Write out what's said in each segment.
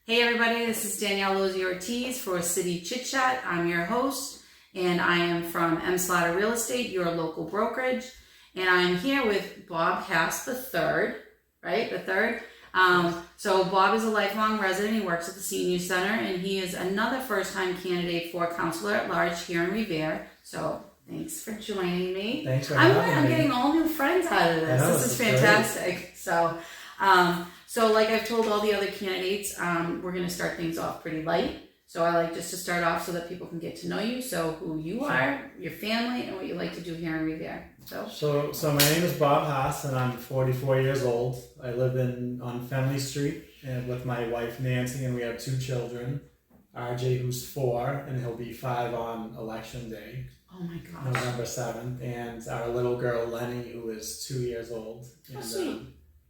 Hey everybody, this is Danielle Lozzi-Ortiz for CIty Chit Chat. I'm your host, and I am from M. Slaughter Real Estate, your local brokerage. And I'm here with Bob Haas III, right? The third. So Bob is a lifelong resident. He works at the Senior Center, and he is another first-time candidate for Councilor at Large here in Revere. So thanks for joining me. Thanks for having me. I'm getting all new friends out of this. This is fantastic. Great. So like I've told all the other candidates, we're going to start things off pretty light. So I like just to start off so that people can get to know you. So who you are, your family, and what you like to do here in Revere. So my name is Bob Haas, and I'm 44 years old. I live on Fenley Street and with my wife Nancy, and we have 2 children. RJ, who's 4, and he'll be 5 on election day. Oh my gosh. November 7th, and our little girl Lenny, who is 2 years old. Oh, sweet.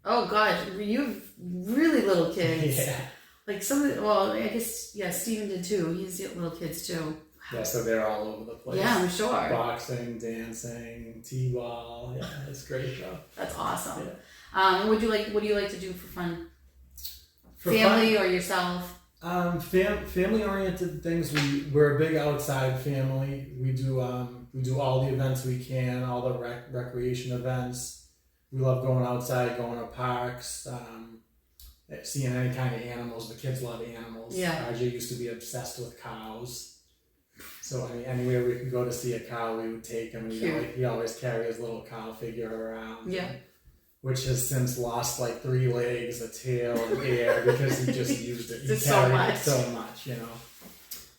Oh gosh, you have really little kids. Yeah. Like I guess, yeah, Steven did too. He's little kids too. Wow. Yeah, so they're all over the place. Yeah, I'm sure. Boxing, dancing, t-ball. Yeah, it's great though. That's awesome. Yeah. What do you like to do for fun? Family or yourself? Family-oriented things. We're a big outside family. We do all the events we can, all the recreation events. We love going outside, going to parks, seeing any kind of animals. The kids love animals. Yeah. RJ used to be obsessed with cows. So anywhere we could go to see a cow, we would take him. He always carry his little cow figure around. Yeah. Which has since lost like 3 legs, a tail, and hair because he just used it. He Just carried it so much,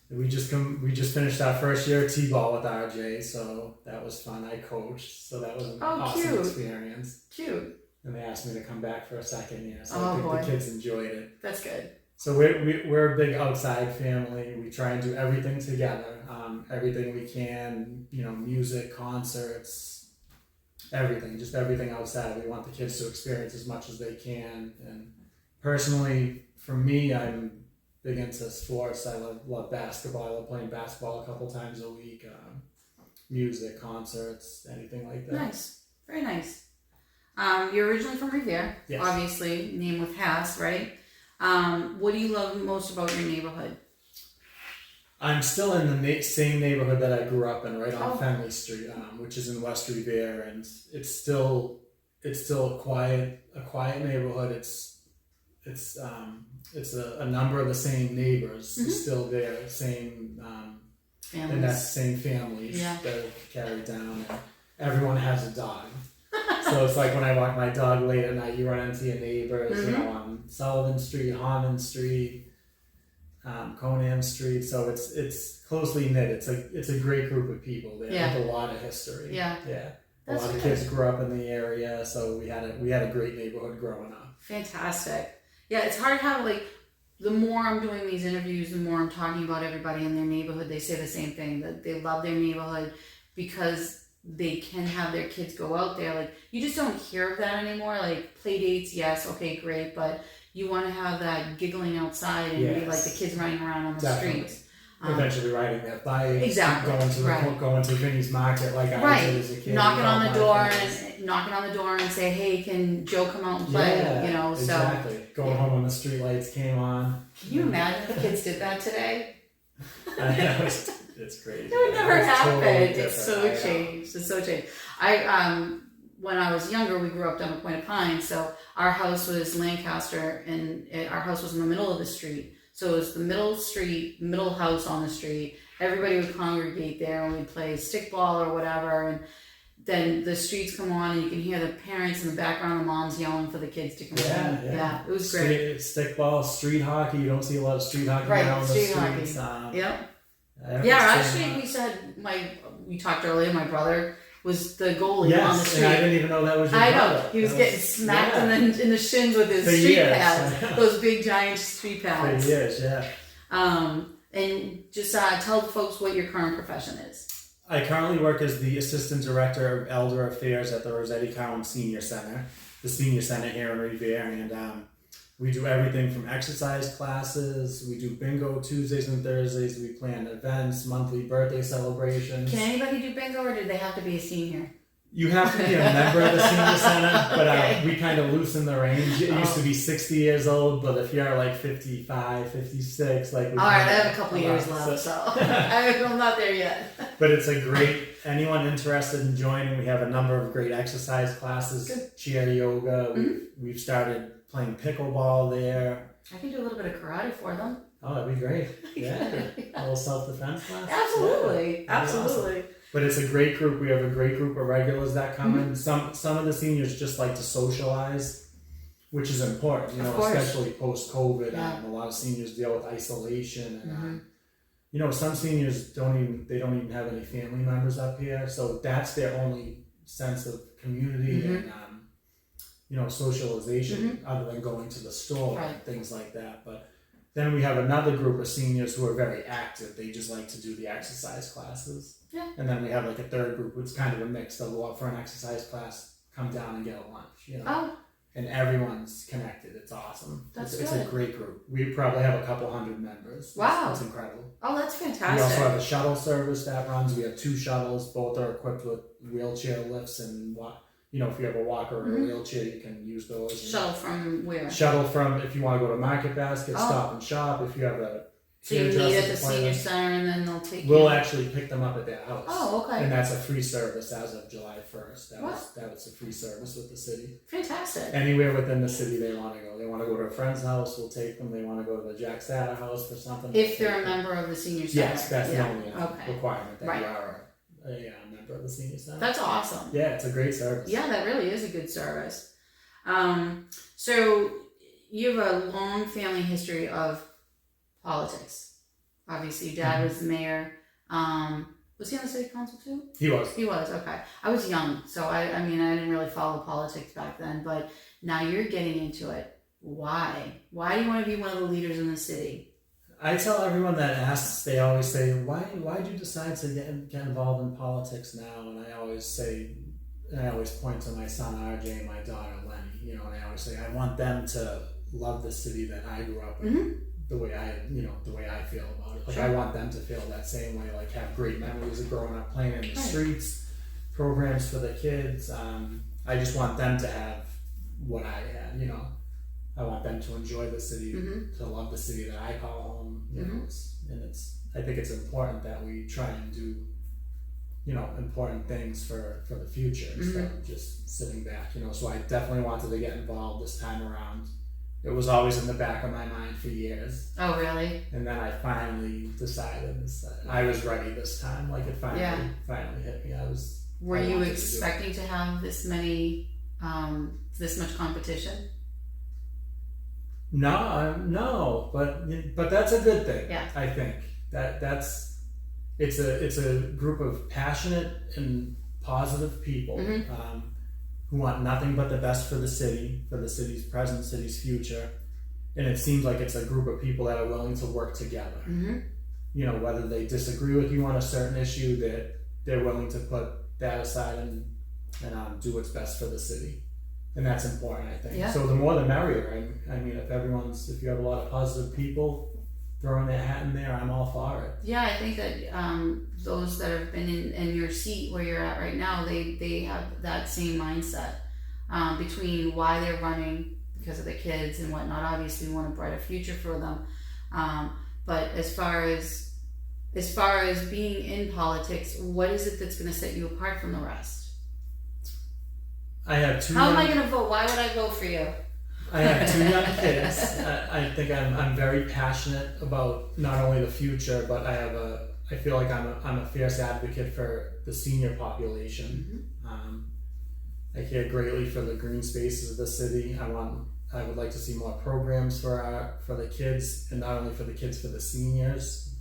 We just finished our first year of t-ball with RJ, so that was fun. I coached, so that was an awesome experience. Cute. And they asked me to come back for a second year, so I think the kids enjoyed it. That's good. So we're a big outside family. We try and do everything together, everything we can. Music, concerts, everything, just everything outside. We want the kids to experience as much as they can. And personally, for me, I'm big into sports. I love basketball. I love playing basketball a couple times a week. Music, concerts, anything like that. Nice. Very nice. You're originally from Revere. Yes. Obviously, name with Haas, right? What do you love most about your neighborhood? I'm still in the same neighborhood that I grew up in, right on Fenley Street, which is in West Revere, and it's still a quiet neighborhood. It's a number of the same neighbors still there, same families. And that's the same families that are carried down, and everyone has a dog. So it's like when I walk my dog late at night, you run into your neighbors, on Sullivan Street, Harmon Street, Conham Street. So it's closely knit. It's a great group of people there with a lot of history. Yeah. A lot of kids grew up in the area, so we had a great neighborhood growing up. Fantastic. Yeah, it's hard how the more I'm doing these interviews, the more I'm talking about everybody in their neighborhood. They say the same thing, that they love their neighborhood because they can have their kids go out there. Like, you just don't hear of that anymore. Like, play dates, yes, okay, great, but you want to have that giggling outside and be like the kids running around on the streets. Eventually riding their bike, exactly, going to Vinnie's Market like I did as a kid. Knocking on the door and say, hey, can Joe come out and play? Exactly. Going home when the street lights came on. Can you imagine if kids did that today? I know, it's crazy. It would never happen. Totally it's so changed. It's so changed. When I was younger, we grew up down the Point of Pines, so our house was Lancaster, and our house was in the middle of the street. So it was the middle house on the street. Everybody would congregate there, and we'd play stickball or whatever. And then the streets come on, and you can hear the parents in the background, the moms yelling for the kids to come in. Yeah, it was great. Stickball, street hockey. You don't see a lot of street hockey now in the streets. Yep. Actually, we talked earlier. My brother was the goalie on the street. And I didn't even know that was your brother. I know. He was getting smacked in the shins with his street pads. Those big giant street pads. For years, yeah. And just tell the folks what your current profession is. I currently work as the Assistant Director of Elder Affairs at the Rossetti County Senior Center, the Senior Center here in Revere, and we do everything from exercise classes. We do bingo Tuesdays and Thursdays. We plan events, monthly birthday celebrations. Can anybody do bingo, or do they have to be a senior? You have to be a member of the senior center, but Okay. we kind of loosen the range. It used to be 60 years old, but if you're like 55, 56, like we All right, I kinda have a couple years allow- left, so I'm not there yet. But it's a great, anyone interested in joining, we have a number of great exercise classes, Good. chair yoga, we've started playing pickleball there. I can do a little bit of karate for them. Oh, that'd be great. Yeah, a little self-defense class. Absolutely, Yeah, that'd be absolutely. awesome. But it's a great group. We have a great group of regulars that come Mm-hmm. in. Some of the seniors just like to socialize, which is important, you Of know, course. especially post-COVID. Yeah. A lot of seniors deal with isolation, and Mhm. you know, some seniors don't even have any family members up here, so that's their only sense of community Mm-hmm. and you know, socialization, other than going to the store and Right. things like that. But then we have another group of seniors who are very active. They just like to do the exercise classes. Yeah. And then we have like a third group, it's kind of a mix. They'll go up for an exercise class, come down and get a lunch, you know. Oh, And everyone's connected. It's awesome. That's It's a good. great group. We probably have a couple hundred members. Wow. It's incredible. oh, that's We also fantastic. have a shuttle service that runs. We have 2 shuttles. Both are equipped with wheelchair lifts and you know, if you have a walker or a wheelchair, you can use those. And Shuttle from where? shuttle from if you want to go to Market Basket, Oh. Stop and Shop. If you have a So you meet at hairdresser's the senior appointment, center and then they'll take we'll you. actually pick them up at their house. Oh, okay. And that's a free service as of July 1st. That What? was a free service with the city. Fantastic. Anywhere within the city they want to go. They want to go to a friend's house, we'll take them. They want to go to the Jack Satter house for something. If we'll they're a take them. member of the senior center. Yes, that's yeah. the only Okay. requirement that Right. you are a member of the senior center. That's awesome. Yeah, it's a great service. Yeah, that really is a good service. So you have a long family history of politics. Obviously, your dad was the mayor. Was he on the city council too? He was. He was, okay. I was young, so I mean, I didn't really follow politics back then, but now you're getting into it. Why? Why do you want to be one of the leaders in the city? I tell everyone that asks, they always say, why did you decide to get involved in politics now? And I always point to my son RJ and my daughter Lenny, you know, and I always say, I want them to love the city that I grew up in, the way I feel about it. Like, Sure. I want them to feel that same way, like have great memories of growing up playing in the streets, programs for the kids. I just want them to have what I had, you know. I want them to enjoy the city, to love the city that I call home, you know. I think it's important that we try and do, you know, important things for the future instead of just sitting back, you know. So I definitely wanted to get involved this time around. It was always in the back of my mind for years. Oh, really? And then I finally decided I was ready this time. Like, it finally hit me. Were I you wanted to do it. expecting to have this much competition? No, but that's a good thing. Yeah. I think it's a group of passionate and positive people who want nothing but the best for the city's present, city's future, and it seems like it's a group of people that are willing to work together. You know, whether they disagree with you on a certain issue, that they're willing to put that aside and do what's best for the city. And that's important, I think. Yeah. So the more the merrier. I mean, if you have a lot of positive people throwing their hat in there, I'm all for it. Yeah, I think that those that have been in your seat where you're at right now, they have that same mindset between why they're running because of the kids and whatnot. Obviously, we want a brighter future for them. But as far as being in politics, what is it that's going to set you apart from the rest? I have 2 How am young, I going to vote? Why would I vote for you? I have 2 young kids. I think I'm very passionate about not only the future, but I feel like I'm a fierce advocate for the senior population. I care greatly for the green spaces of the city. I would like to see more programs for the kids, and not only for the kids, for the seniors.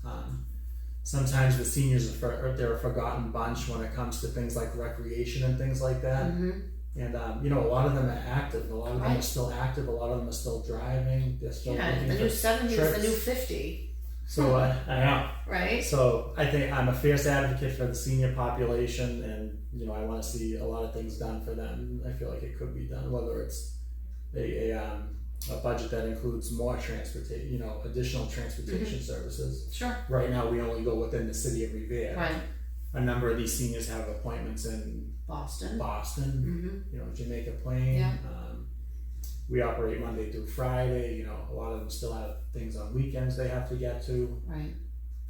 Sometimes the seniors they're a forgotten bunch when it comes to things like recreation and things like that. And you know, a lot of them are active. A lot of them are still active. A lot of them are still driving. They're still looking The for new 70 is the trips. new 50. So I know. Right? So I think I'm a fierce advocate for the senior population, and you know, I want to see a lot of things done for them. I feel like it could be done, whether it's a budget that includes more transportation, you know, additional transportation services. Sure. Right now, we only go within the city of Revere. Right. a number of these seniors have appointments in Boston. Mm-hmm. Jamaica Plain. Yeah. We operate Monday through Friday. A lot of them still have things on weekends they have to get to. Right.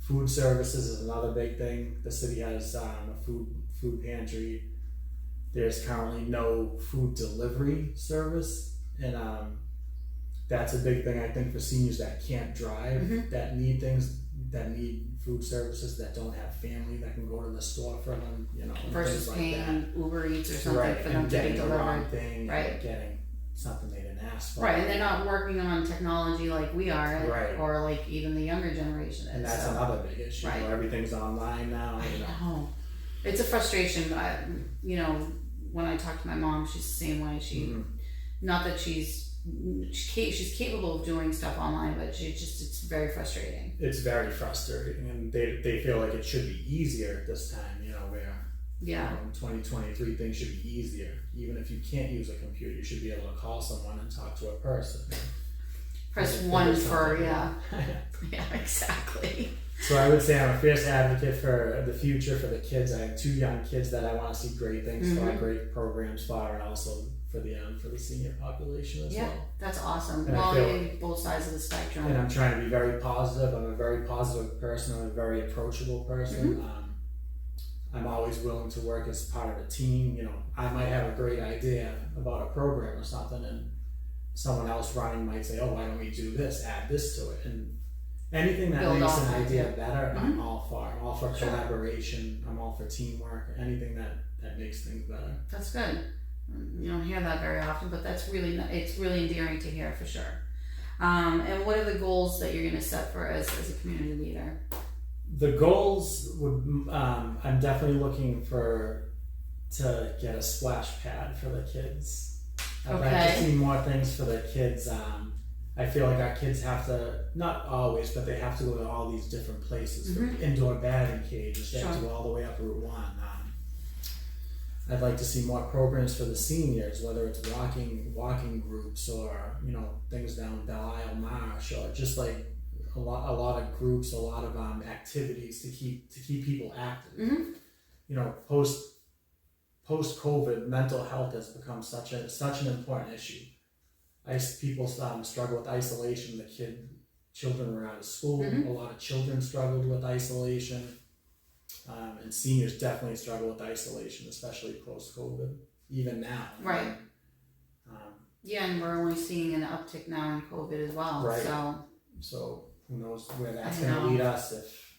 Food services is another big thing. The city has a food pantry. There's currently no food delivery service, and that's a big thing I think for seniors that can't drive, Mm-hmm. that need food services, that don't have family that can go to the store for them, Versus things paying like that. Uber Eats or something Right, for them and to be getting the wrong delivered. thing, Right. and getting something they didn't ask for. Right, and they're not working on technology like we are, Right. or like even the younger generation is. And that's another big issue. Right. Everything's online now. I know. It's a frustration. When I talk to my mom, she's the same way. Mm-hmm. Not that she's capable of doing stuff online, but it's very frustrating. It's very frustrating, and they feel like it should be easier this time. Where in 2023 things should be easier. Even if you can't use a computer, you should be able to call someone and talk to a person. Press one for yeah, exactly. So I would say I'm a fierce advocate for the future for the kids. I have 2 young kids that I want to see great things for, great programs for, and also for the senior population as well. Yeah, that's awesome. And Well, both sides of the spectrum. And I'm trying to be very positive. I'm a very positive person. I'm a very approachable person. I'm always willing to work as part of a team. I might have a great idea about a program or something, and someone else running might say, "Oh, why don't we do this? Add this to it." And anything that Build makes off an it. idea better, I'm all for. I'm all for Sure. collaboration. I'm all for teamwork. Anything that makes things better. That's good. You don't hear that very often, but it's really endearing to hear for sure. And what are the goals that you're going to set for as a community leader? The goals would, I'm definitely looking to get a splash pad for the kids. I'd like to Okay. see more things for the kids. I feel like our kids have to, not always, but they have to go to all these different places for indoor batting cages. They have to Sure. go all the way up Route 1. I'd like to see more programs for the seniors, whether it's walking groups or things down Belle Isle Marsh, or just like a lot of groups, a lot of activities to keep people active. Post COVID, mental health has become such an important issue. People struggle with isolation. Children were out of school. A lot of children struggled with isolation. And seniors definitely struggle with isolation, especially post-COVID, even now. Right. And we're only seeing an uptick now in COVID as well. Right. So who knows where that's I going to know. lead us if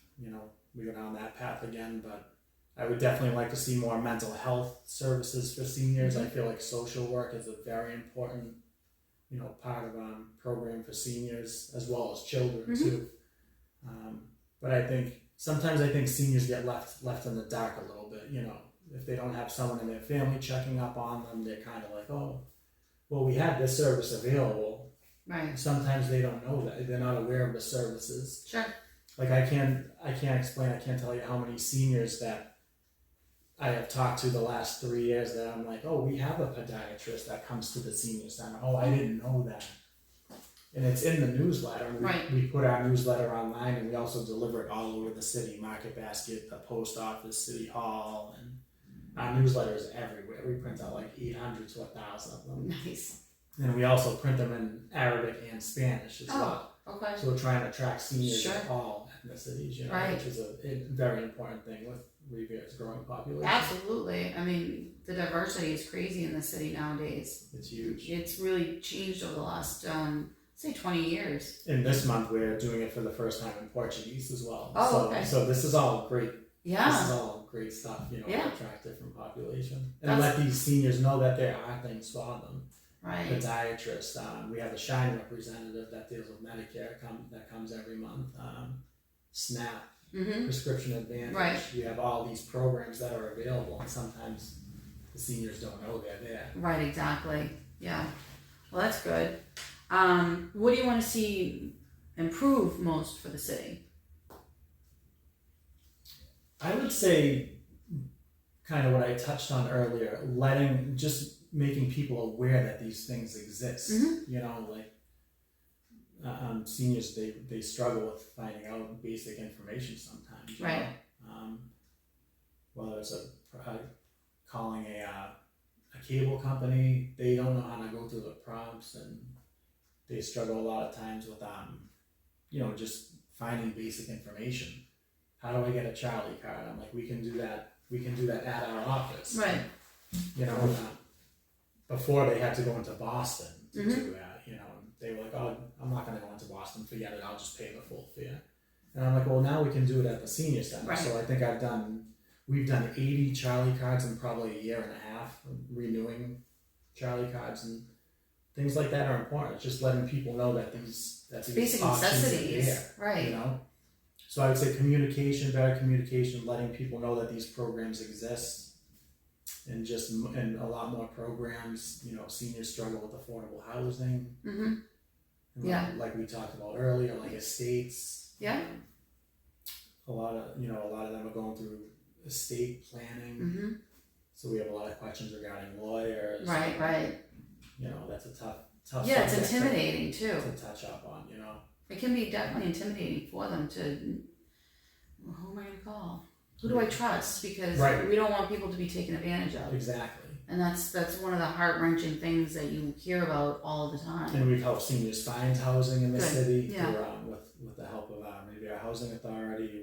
we go down that path again. But I would definitely like to see more mental health services for seniors. I feel like social work is a very important part of program for seniors as well as children too. But I think sometimes seniors get left in the dark a little bit. If they don't have someone in their family checking up on them, they're kind of like, oh, well, we have this service available. Right. Sometimes they don't know that. They're not aware of the services. Sure. Like I can't tell you how many seniors that I have talked to the last 3 years that I'm like, oh, we have a podiatrist that comes to the senior center. Oh, I didn't know that. And it's in the newsletter. We put our newsletter online, and we also deliver it all over the city, Market Basket, the post office, City Hall, and our newsletter is everywhere. We print out like 800 to 1,000 of them. Nice. And we also print them in Arabic and Spanish as well. Okay. So we're trying to attract seniors Sure. of all ethnicities, Right. which is a very important thing with Rivera's growing population. Absolutely. I mean, the diversity is crazy in the city nowadays. It's huge. It's really changed over the last, say 20 years. And this month we're doing it for the first time in Portuguese as well. Oh, okay. So this is all great. Yeah. This is all great stuff, Yeah. to attract different population. And let these seniors know that there are things for them. Right. Podiatrist. We have a Shine representative that deals with Medicare that comes every month. SNAP, Prescription Advantage. Right. We have all these programs that are available, and sometimes the seniors don't know they're there. Right, exactly. Yeah. Well, that's good. What do you want to see improve most for the city? I would say kind of what I touched on earlier, making people aware that these things exist. Seniors, they struggle with finding out basic information sometimes. Right. whether it's calling a cable company, they don't know how to go through the prompts, and they struggle a lot of times with just finding basic information. How do I get a Charlie card? I'm like, we can do that at our office. Right. Before they had to go into Boston to do that, and they were like, oh, I'm not going to go into Boston, forget it, I'll just pay the full fee. And I'm like, well, now we can do it at the senior center. Right. So I think we've done 80 Charlie cards in probably a year and a half, renewing Charlie cards, and things like that are important. It's just letting people know that these basic options necessities, are there, right? So I would say better communication, letting people know that these programs exist, and a lot more programs. Seniors struggle with affordable housing. Mm-hmm. Like we talked about earlier, like estates. Yeah. A lot of them are going through estate planning. Mm-hmm. So we have a lot of questions regarding lawyers. Right. That's a tough. Yeah, it's subject intimidating too. to touch up on. It can be definitely intimidating for them to, who am I going to call? Who do I trust? Because we don't want people to be taken advantage of. Exactly. And that's one of the heart-wrenching things that you hear about all the time. And we've helped seniors find housing in the city Yeah. through, with the help of maybe our housing authority,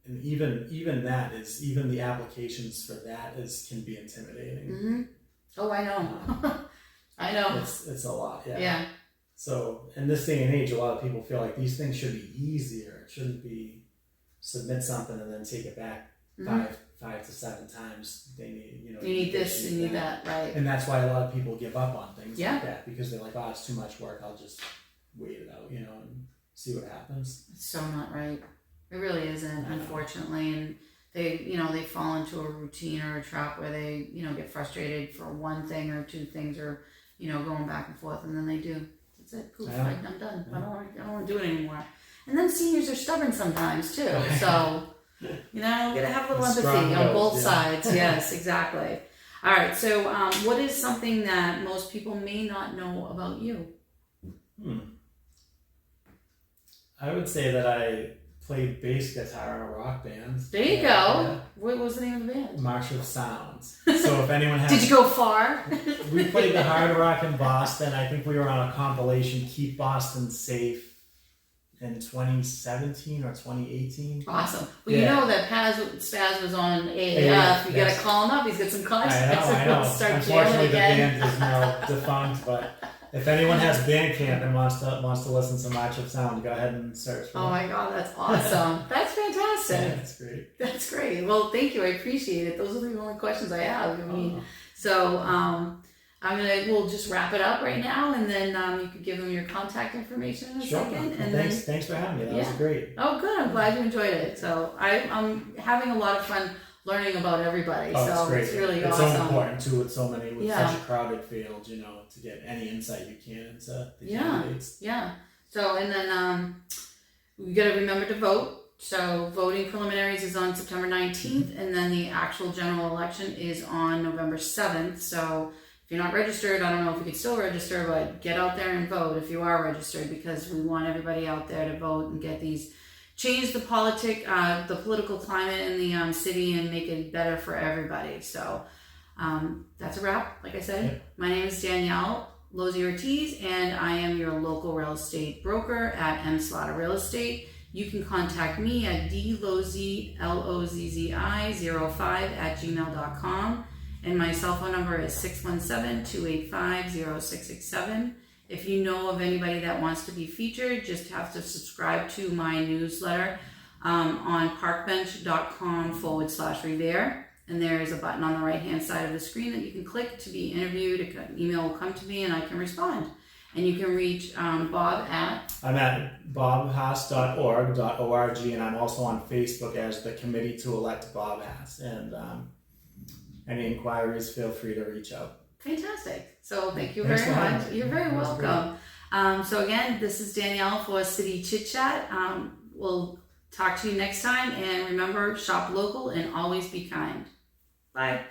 and even the applications for that can be intimidating. Mm-hmm. Oh, I know. I know. It's a lot. Yeah. Yeah. So in this day and age, a lot of people feel like these things should be easier. It shouldn't be submit something and then take it back five to seven times. They need, you need this, you need that, right? And that's why a lot of people give up on things Yeah. like that, because they're like, oh, it's too much work. I'll just wait it out, and see what happens. It's so not right. It really isn't, unfortunately. And they fall into a routine or a trap where they, get frustrated for one thing or two things, or, going back and forth, and then they do. That's it. Poof, I'm done. Yeah. I don't want to do it anymore. And then seniors are stubborn sometimes too. So, gotta have a little empathy on both sides. Yes, exactly. All right. So, what is something that most people may not know about you? I would say that I played bass guitar in a rock band. There you go. Yeah. What was the name of the band? March of Sounds. So if anyone has... Did you go far? We played the Hard Rock in Boston. I think we were on a compilation, Keep Boston Safe, in 2017 or 2018. Awesome. Well, you know that Spaz was on AAF. You got to call him up. He's got some contacts. I know. Start Unfortunately, the again. band is now defunct, but... If anyone has Bandcamp and wants to listen to March of Sound, go ahead and search for it. Oh my God, that's awesome. That's fantastic. Yeah, that's great. That's great. Well, thank you. I appreciate it. Those are the only questions I have. We'll just wrap it up right now, and then you could give them your contact information in a second. And thanks for having me. That was great. Oh, good. I'm glad you enjoyed it. So I'm having a lot of fun learning about everybody. Oh, so great. It's really it's awesome. It's so important too with such a crowded field, to get any insight you can into the candidates. Yeah. So, and then we got to remember to vote. So voting preliminaries is on September 19th, and then the actual general election is on November 7th. So if you're not registered, I don't know if you could still register, but get out there and vote if you are registered, because we want everybody out there to vote and get these change the political climate in the city and make it better for everybody. So that's a wrap. Like I said, My name is Danielle Lozzi Ortiz, and I am your local real estate broker at M. Slaughter Real Estate. You can contact me at dlozzi, LOZZI05@gmail.com, and my cell phone number is 617-285-0667. If you know of anybody that wants to be featured, just have to subscribe to my newsletter on parkbench.com/Revere. And there is a button on the right-hand side of the screen that you can click to be interviewed. An email will come to me and I can respond. And you can reach Bob at... I'm at bobhaas.org, and I'm also on Facebook as the Committee to Elect Bob Haas. And any inquiries, feel free to reach out. Fantastic. So thank you very much. You're very welcome. So again, this is Danielle for CIty Chit Chat. We'll talk to you next time, and remember, shop local and always be kind. Bye.